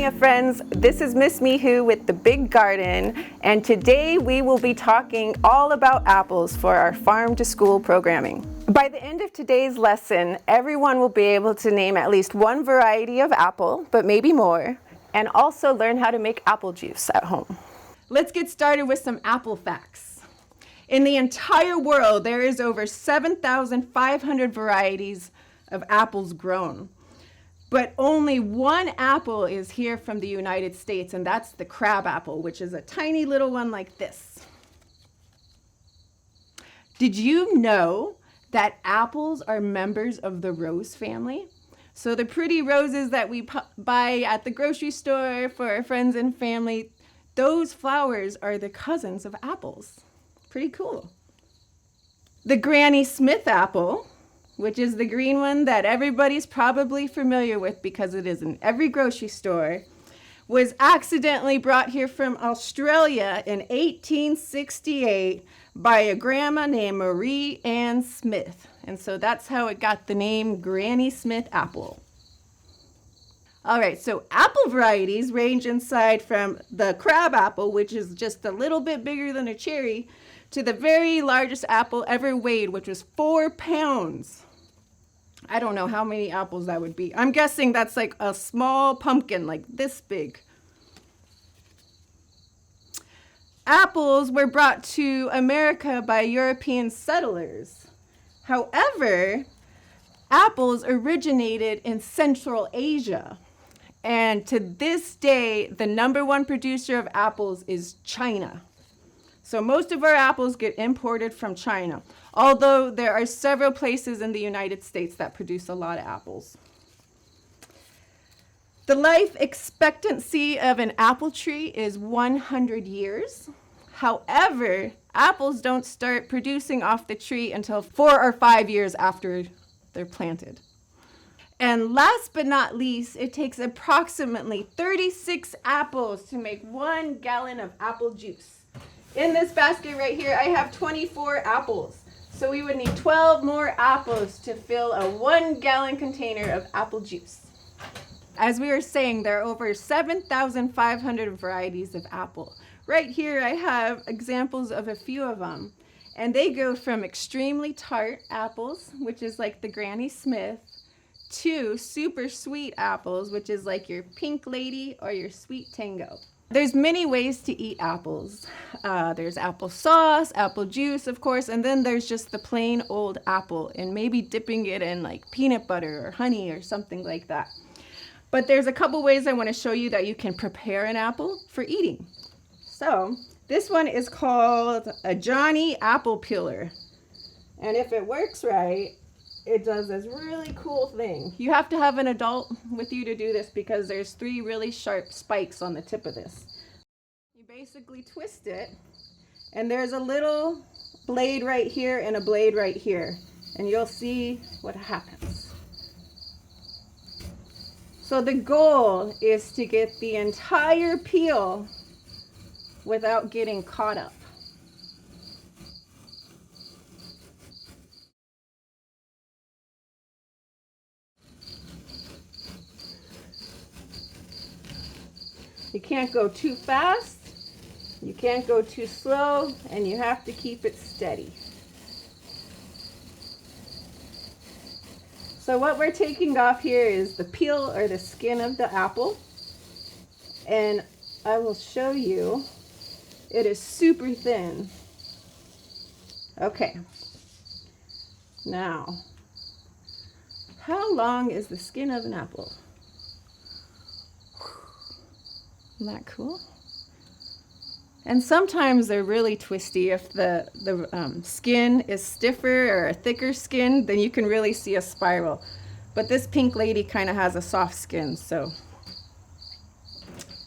Mia friends, this is Miss Mihu with The Big Garden, and today we will be talking all about apples for our farm to school programming. By the end of today's lesson, everyone will be able to name at least one variety of apple, but maybe more, and also learn how to make apple juice at home. Let's get started with some apple facts. In the entire world, there is over 7,500 varieties of apples grown. But only one apple is here from the United States, and that's the crab apple, which is a tiny little one like this. Did you know that apples are members of the rose family? So the pretty roses that we buy at the grocery store for our friends and family, those flowers are the cousins of apples. Pretty cool. The Granny Smith apple, which is the green one that everybody's probably familiar with because it is in every grocery store, was accidentally brought here from Australia in 1868 by a grandma named Marie Ann Smith. And so that's how it got the name Granny Smith apple. All right, so apple varieties range inside from the crab apple, which is just a little bit bigger than a cherry, to the very largest apple ever weighed, which was 4 pounds. I don't know how many apples that would be. I'm guessing that's like a small pumpkin, like this big. Apples were brought to America by European settlers. However, apples originated in Central Asia. And to this day, the #1 producer of apples is China. So most of our apples get imported from China, although there are several places in the United States that produce a lot of apples. The life expectancy of an apple tree is 100 years. However, apples don't start producing off the tree until 4 or 5 years after they're planted. And last but not least, it takes approximately 36 apples to make 1 gallon of apple juice. In this basket right here, I have 24 apples. So we would need 12 more apples to fill a 1 gallon container of apple juice. As we were saying, there are over 7,500 varieties of apple. Right here, I have examples of a few of them. And they go from extremely tart apples, which is like the Granny Smith, to super sweet apples, which is like your Pink Lady or your Sweet Tango. There's many ways to eat apples. There's apple sauce, apple juice, of course, and then there's just the plain old apple and maybe dipping it in like peanut butter or honey or something like that. But there's a couple ways I want to show you that you can prepare an apple for eating. So this one is called a Johnny Apple Peeler. And if it works right, it does this really cool thing. You have to have an adult with you to do this because there's 3 really sharp spikes on the tip of this. You basically twist it, and there's a little blade right here and a blade right here, and you'll see what happens. So the goal is to get the entire peel without getting caught up. You can't go too fast, you can't go too slow, and you have to keep it steady. So what we're taking off here is the peel or the skin of the apple. And I will show you, it is super thin. Okay, now, how long is the skin of an apple? Isn't that cool? And sometimes they're really twisty. If the skin is stiffer or a thicker skin, then you can really see a spiral. But this Pink Lady kind of has a soft skin, so.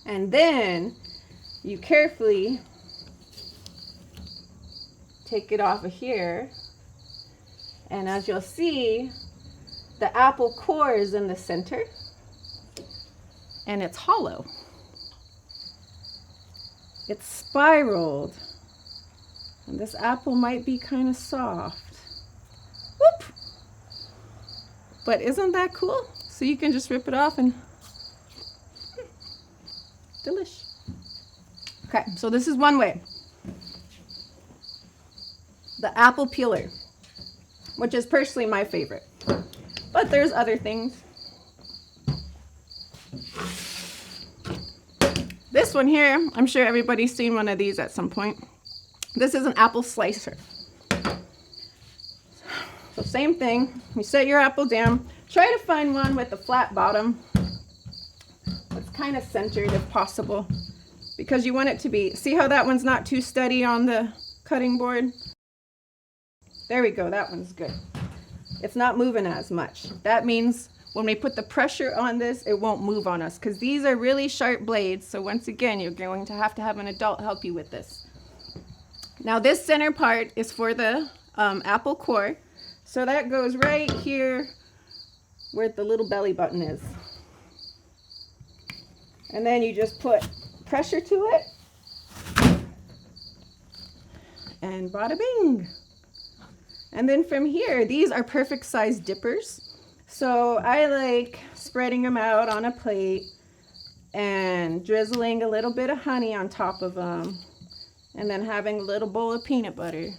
And then you carefully take it off of here. And as you'll see, the apple core is in the center and it's hollow. It's spiraled, and this apple might be kind of soft. Whoop! But isn't that cool? So you can just rip it off and Delish. Okay, so this is one way. The apple peeler, which is personally my favorite. But there's other things. This one here, I'm sure everybody's seen one of these at some point. This is an apple slicer. So same thing, you set your apple down. Try to find one with a flat bottom. It's kind of centered if possible, because you want it to be, see how that one's not too steady on the cutting board? There we go, that one's good. It's not moving as much. That means when we put the pressure on this, it won't move on us, because these are really sharp blades. So once again, you're going to have an adult help you with this. Now this center part is for the apple core. So that goes right here where the little belly button is. And then you just put pressure to it. And bada bing. And then from here, these are perfect size dippers. So I like spreading them out on a plate and drizzling a little bit of honey on top of them, and then having a little bowl of peanut butter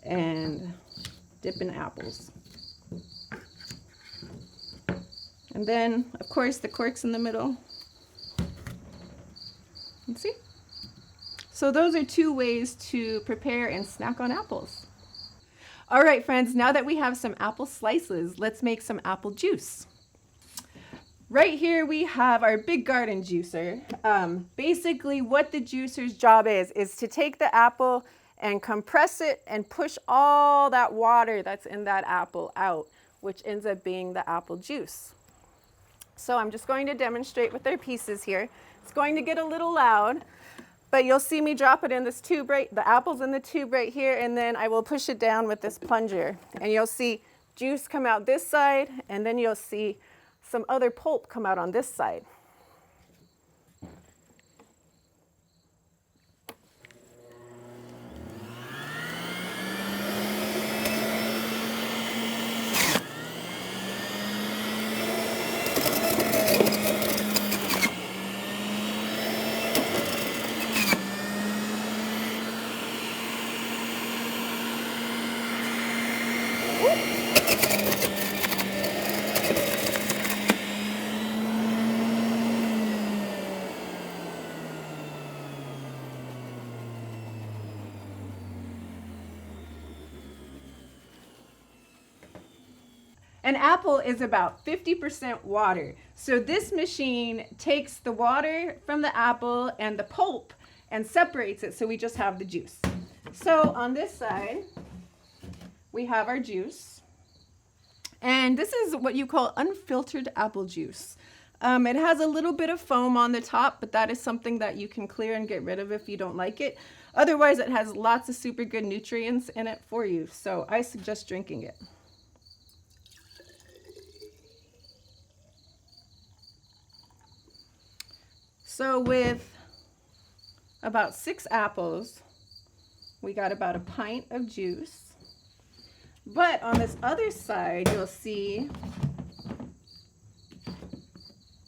and dipping apples. And then, of course, the cork's in the middle. You see? So those are 2 ways to prepare and snack on apples. All right, friends, now that we have some apple slices, let's make some apple juice. Right here we have our big garden juicer. Basically what the juicer's job is to take the apple and compress it and push all that water that's in that apple out, which ends up being the apple juice. So I'm just going to demonstrate with our pieces here. It's going to get a little loud, but you'll see me drop it in this tube the apples in the tube right here, and then I will push it down with this plunger. And you'll see juice come out this side, and then you'll see some other pulp come out on this side. An apple is about 50% water. So this machine takes the water from the apple and the pulp and separates it, so we just have the juice. So on this side, we have our juice. And this is what you call unfiltered apple juice. It has a little bit of foam on the top, but that is something that you can clear and get rid of if you don't like it. Otherwise, it has lots of super good nutrients in it for you. So I suggest drinking it. So with about 6 apples, we got about a pint of juice. But on this other side, you'll see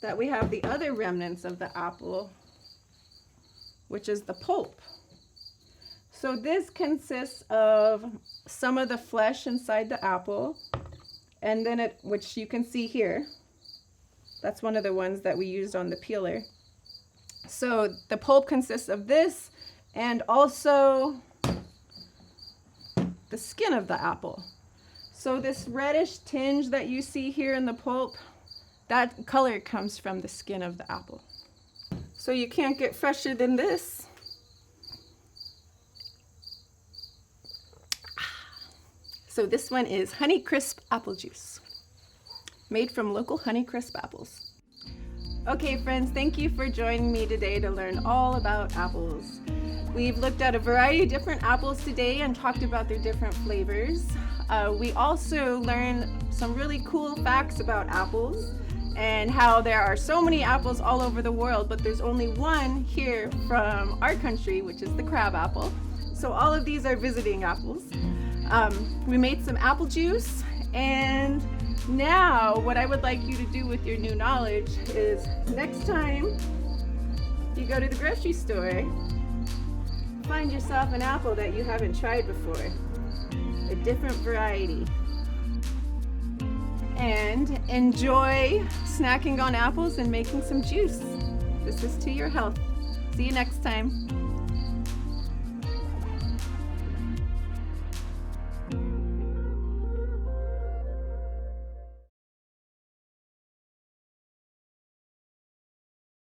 that we have the other remnants of the apple, which is the pulp. So this consists of some of the flesh inside the apple, and then which you can see here. That's one of the ones that we used on the peeler. So the pulp consists of this and also the skin of the apple. So this reddish tinge that you see here in the pulp, that color comes from the skin of the apple. So you can't get fresher than this. So this one is Honeycrisp apple juice, made from local Honeycrisp apples. Okay friends, thank you for joining me today to learn all about apples. We've looked at a variety of different apples today and talked about their different flavors. We also learned some really cool facts about apples and how there are so many apples all over the world, but there's only one here from our country, which is the crab apple. So all of these are visiting apples. We made some apple juice, and now what I would like you to do with your new knowledge is next time You go to the grocery store, find yourself an apple that you haven't tried before, a different variety, and enjoy snacking on apples and making some juice. This is to your health. See you next time.